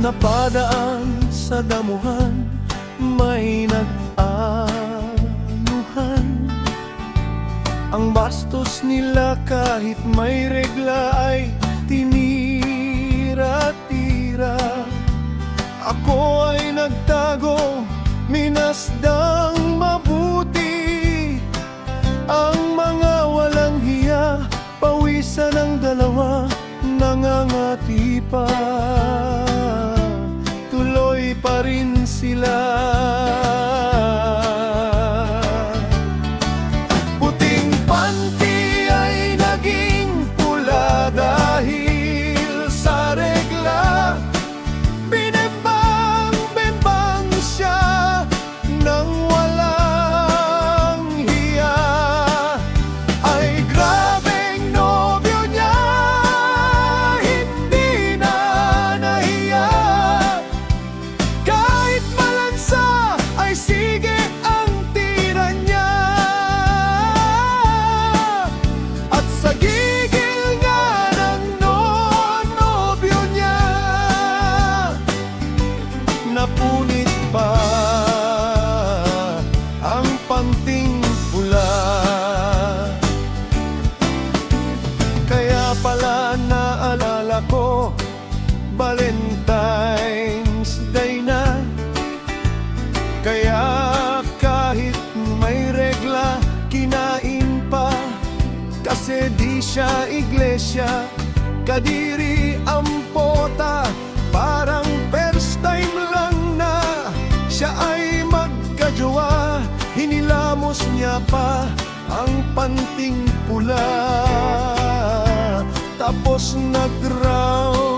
Napadaan sa damuhan, may nag-anuhan. Ang bastos nila kahit may regla ay tinira-tira. Ako ay nagtago, minasdang mabuti. Ang mga walang hiya, pawisan ng dalawa, nangangati pa. Tuloy pa rin sila. Puting panty ay naging pula dahil sa regla. Binimbang-bimbang siya nang walang hiya. Ay grabeng nobyo niya, hindi na nahiya. Kahit malansa ay sige ang tira niya. At sa gigil nga ng nobyo niya, napunit pa ang panting pula. Kaya pala naalala ko, Valentine's Day na. Kaya kahit may regla, kinain pa. Kasi di siya iglesia, kadiri ang pota. Parang first time lang na siya ay magkajowa. Hinilamos niya pa ang panting pula, tapos nag-round